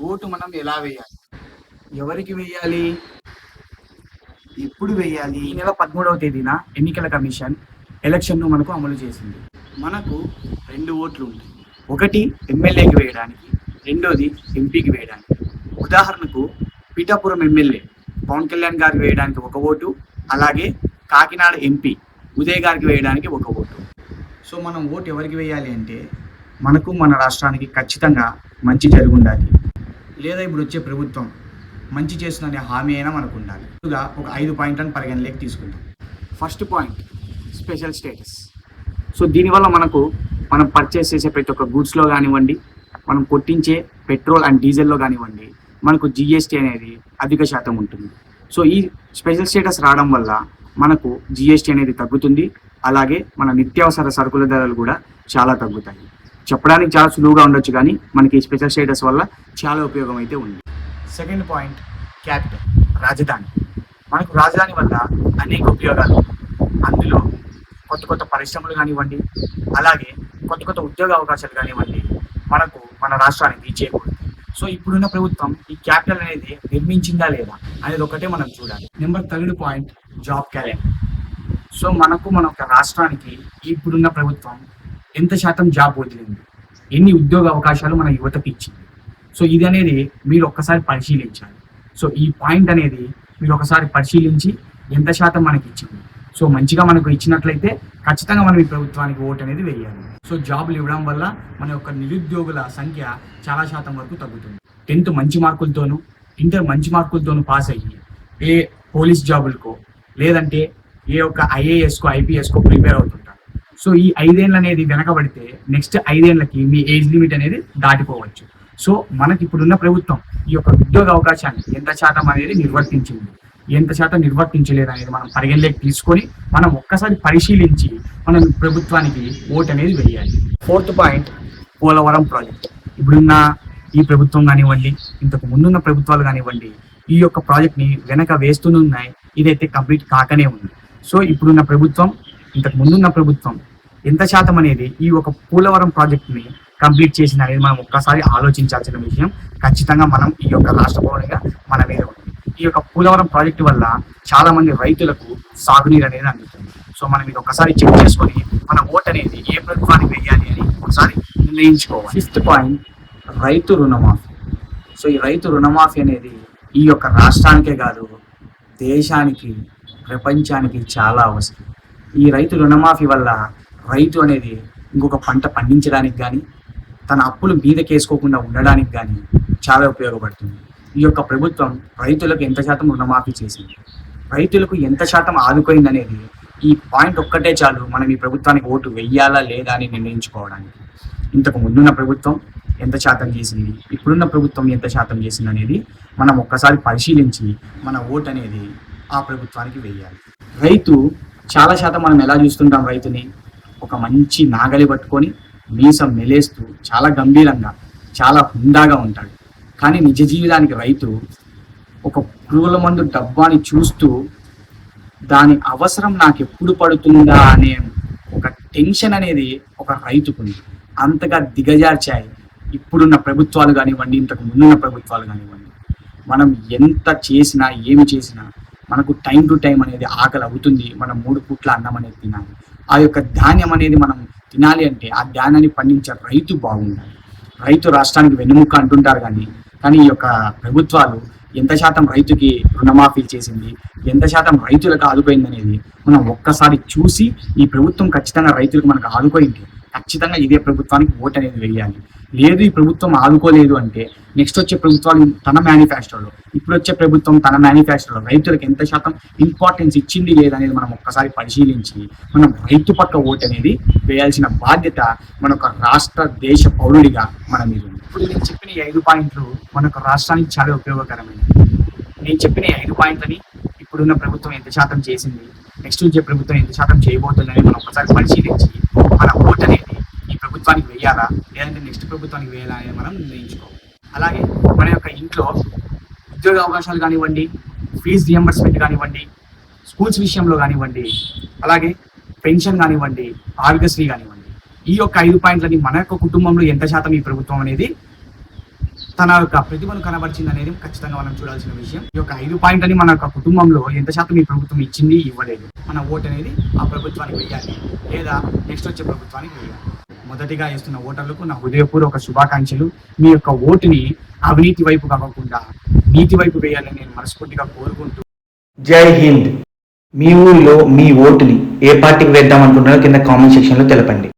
Vote మనం ఎలా వేయాలి, ఎవరికి వేయాలి, ఎప్పుడు వేయాలి? ఈ నెల 13వ తేదీన ఎన్నికల కమిషన్ ఎలక్షన్ను మనకు అమలు చేసింది. మనకు 2 ఓట్లు ఉంటాయి. ఒకటి ఎమ్మెల్యేకి వేయడానికి, రెండోది ఎంపీకి వేయడానికి. ఉదాహరణకు పీఠాపురం ఎమ్మెల్యే పవన్ కళ్యాణ్ గారికి వేయడానికి 1 ఓటు, అలాగే కాకినాడ ఎంపీ ఉదయ్ గారికి వేయడానికి 1 ఓటు. సో మనం ఓటు ఎవరికి వేయాలి అంటే మనకు మన రాష్ట్రానికి ఖచ్చితంగా మంచి జరుగుండాలి, లేదా ఇప్పుడు వచ్చే ప్రభుత్వం మంచి చేస్తుందనే హామీ అయినా మనకు ఉండాలి. ముందుగా ఒక 5 పాయింట్లను పరిగణలోకి తీసుకుంటాం. First point special status. So దీనివల్ల మనం పర్చేస్ చేసే ప్రతి ఒక్క గూడ్స్లో కానివ్వండి, మనం కొట్టించే పెట్రోల్ అండ్ డీజిల్లో కానివ్వండి, మనకు జిఎస్టీ అనేది అధిక శాతం ఉంటుంది. సో ఈ స్పెషల్ స్టేటస్ రావడం వల్ల మనకు జిఎస్టీ అనేది తగ్గుతుంది, అలాగే మన నిత్యావసర సరుకుల ధరలు కూడా చాలా తగ్గుతాయి. చెప్పడానికి చాలా సులువుగా ఉండొచ్చు, కానీ మనకి ఈ స్పెషల్ స్టేటస్ వల్ల చాలా ఉపయోగం అయితే ఉంది. సెకండ్ పాయింట్ క్యాపిటల్, రాజధాని. మనకు రాజధాని వల్ల అనేక ఉపయోగాలు. అందులో కొత్త కొత్త పరిశ్రమలు కానివ్వండి, అలాగే కొత్త ఉద్యోగ అవకాశాలు కానివ్వండి మనకు మన రాష్ట్రానికి చేకూరుతాయి. సో ఇప్పుడున్న ప్రభుత్వం ఈ క్యాపిటల్ అనేది నిర్మించిందా లేదా అనేది ఒకటే మనం చూడాలి. Number 3 point job calendar. So మన రాష్ట్రానికి ఇప్పుడున్న ప్రభుత్వం ఎంత శాతం జాబ్ వదిలింది, ఎన్ని ఉద్యోగ అవకాశాలు మన యువతకి ఇచ్చింది. సో ఇది అనేది మీరు ఒక్కసారి పరిశీలించాలి. సో ఈ పాయింట్ అనేది మీరు ఒకసారి పరిశీలించి ఎంత శాతం మనకి ఇచ్చింది. సో మంచిగా మనకు ఇచ్చినట్లయితే ఖచ్చితంగా మనం ఈ ప్రభుత్వానికి ఓటు అనేది వేయాలి. సో జాబులు ఇవ్వడం వల్ల మన యొక్క నిరుద్యోగుల సంఖ్య చాలా శాతం వరకు తగ్గుతుంది. 10th మంచి మార్కులతోనూ, ఇంటర్ మంచి మార్కులతోనూ పాస్ అయ్యి ఏ పోలీస్ జాబులకో, లేదంటే ఏ ఒక్క ఐఏఎస్కో ఐపీఎస్కో ప్రిపేర్ అవుతుంటారు. సో ఈ 5 ఏళ్ళు అనేది వెనకబడితే నెక్స్ట్ 5 ఏళ్ళకి మీ ఏజ్ లిమిట్ అనేది దాటిపోవచ్చు. సో మనకి ఇప్పుడున్న ప్రభుత్వం ఈ యొక్క ఉద్యోగ అవకాశాన్ని ఎంత శాతం అనేది నిర్వర్తించింది, ఎంత శాతం నిర్వర్తించలేదు అనేది మనం పరిగణలోకి తీసుకొని మనం ఒక్కసారి పరిశీలించి మనం ప్రభుత్వానికి ఓటు అనేది వేయాలి. 4th point Polavaram project. ఇప్పుడున్న ఈ ప్రభుత్వం కానివ్వండి, ఇంతకు ముందున్న ప్రభుత్వాలు కానివ్వండి, ఈ యొక్క ప్రాజెక్ట్ని వెనక వేస్తూనే ఉన్నాయి. ఇదైతే కంప్లీట్ కాకనే ఉంది. సో ఇప్పుడున్న ప్రభుత్వం, ఇంతకు ముందున్న ప్రభుత్వం ఎంత శాతం అనేది ఈ ఒక పోలవరం ప్రాజెక్ట్ని కంప్లీట్ చేసింది అనేది మనం ఒక్కసారి ఆలోచించాల్సిన విషయం. ఖచ్చితంగా మనం ఈ యొక్క రాష్ట్ర పౌరునిగా మన మీద ఉంది. ఈ యొక్క పోలవరం ప్రాజెక్టు వల్ల చాలా మంది రైతులకు సాగునీరు అనేది అందుతుంది. సో మనం ఇది ఒకసారి చెక్ చేసుకొని మన ఓటు అనేది ఏ ప్రభుత్వానికి వేయాలి అని ఒకసారి నిర్ణయించుకోవాలి. 5th పాయింట్ రైతు రుణమాఫీ. సో ఈ రైతు రుణమాఫీ అనేది ఈ యొక్క రాష్ట్రానికే కాదు, దేశానికి, ప్రపంచానికి చాలా అవసరం. ఈ రైతు రుణమాఫీ వల్ల రైతు అనేది ఇంకొక పంట పండించడానికి కానీ, తన అప్పులు మీదకేసుకోకుండా ఉండడానికి కానీ చాలా ఉపయోగపడుతుంది. ఈ యొక్క ప్రభుత్వం రైతులకు ఎంత శాతం రుణమాఫీ చేసింది, రైతులకు ఎంత శాతం ఆదుకోయింది అనేది ఈ పాయింట్ ఒక్కటే చాలు మనం ఈ ప్రభుత్వానికి ఓటు వెయ్యాలా లేదా అని నిర్ణయించుకోవడానికి. ఇంతకు ముందున్న ప్రభుత్వం ఎంత శాతం చేసింది, ఇప్పుడున్న ప్రభుత్వం ఎంత శాతం చేసింది అనేది మనం ఒక్కసారి పరిశీలించి మన ఓటు అనేది ఆ ప్రభుత్వానికి వేయాలి. రైతు చాలా శాతం మనం ఎలా చూస్తుంటాం, రైతుని ఒక మంచి నాగలి పట్టుకొని మీసం మెలేస్తూ చాలా గంభీరంగా, చాలా హుందాగా ఉంటాడు. కానీ నిజ జీవితానికి రైతు ఒక పురుగుల మందు డబ్బాని చూస్తూ దాని అవసరం నాకు ఎప్పుడు పడుతుందా అనే ఒక టెన్షన్ అనేది ఒక రైతుకుంది. అంతగా దిగజార్చాయి ఇప్పుడున్న ప్రభుత్వాలు కానివ్వండి, ఇంతకు ముందున్న ప్రభుత్వాలు కానివ్వండి. మనం ఎంత చేసినా ఏమి చేసినా మనకు టైం టు టైం అనేది ఆకలి అవుతుంది. మనం 3 పూట్ల అన్నం అనేది తినాలి. ఆ యొక్క ధాన్యం అనేది మనం తినాలి అంటే ఆ ధాన్యాన్ని పండించే రైతు బాగుండాలి. రైతు రాష్ట్రానికి వెన్నుముక్క అంటుంటారు, కానీ ఈ యొక్క ప్రభుత్వాలు ఎంత శాతం రైతుకి రుణమాఫీ చేసింది, ఎంత శాతం రైతులకు ఆదుకోయింది అనేది మనం ఒక్కసారి చూసి ఈ ప్రభుత్వం ఖచ్చితంగా రైతులకు మనకు ఆదుకోయింది, ఖచ్చితంగా ఇదే ప్రభుత్వానికి ఓటు అనేది వేయాలి. లేదు ఈ ప్రభుత్వం ఆదుకోలేదు అంటే నెక్స్ట్ వచ్చే ప్రభుత్వాలు తన మేనిఫెస్టోలో, ఇప్పుడు వచ్చే ప్రభుత్వం తన మేనిఫెస్టోలో రైతులకు ఎంత శాతం ఇంపార్టెన్స్ ఇచ్చింది లేదనేది మనం ఒక్కసారి పరిశీలించి మనం రైతు పక్క ఓటు అనేది వేయాల్సిన బాధ్యత మన ఒక రాష్ట్ర దేశ పౌరుడిగా మన మీద ఉంది. ఇప్పుడు నేను చెప్పిన ఈ 5 పాయింట్లు మనకు రాష్ట్రానికి చాలా ఉపయోగకరమైనవి. నేను చెప్పిన ఈ 5 పాయింట్లని ఇప్పుడున్న ప్రభుత్వం ఎంత శాతం చేసింది, నెక్స్ట్ వచ్చే ప్రభుత్వం ఎంత శాతం చేయబోతుందని మనం ఒకసారి పరిశీలించి మన ఓటు అనేది ఈ ప్రభుత్వానికి వేయాలా లేదంటే నెక్స్ట్ ప్రభుత్వానికి వేయాలా అనేది మనం నిర్ణయించుకోవాలి. అలాగే మన యొక్క ఇంట్లో ఉద్యోగ అవకాశాలు కానివ్వండి, ఫీజు రియంబర్స్మెంట్ కానివ్వండి, స్కూల్స్ విషయంలో కానివ్వండి, అలాగే పెన్షన్ కానివ్వండి, ఆరోగ్యశ్రీ కానివ్వండి, ఈ యొక్క 5 పాయింట్లని మన యొక్క కుటుంబంలో ఎంత శాతం ఈ ప్రభుత్వం అనేది తన యొక్క ప్రతిభను కనబరిచింది అనేది ఖచ్చితంగా మనం చూడాల్సిన విషయం. ఈ యొక్క 5 పాయింట్ అని మన యొక్క కుటుంబంలో ఎంత శాతం ఈ ప్రభుత్వం ఇచ్చింది, ఇవ్వలేదు. మన ఓటు అనేది ఆ ప్రభుత్వానికి వేయాలి, లేదా నెక్స్ట్ వచ్చే ప్రభుత్వానికి వేయాలి. మొదటిగా వేస్తున్న ఓటర్లకు నా హృదయపూర్వక శుభాకాంక్షలు. మీ యొక్క ఓటుని అవినీతి వైపు కాకుండా నీతి వైపు వేయాలని నేను మనస్ఫూర్తిగా కోరుకుంటూ. జై హింద్. మీ ఊరిలో మీ ఓటుని ఏ పార్టీకి వేద్దాం అనుకుంటున్నారో కింద కామెంట్ సెక్షన్లో తెలపండి.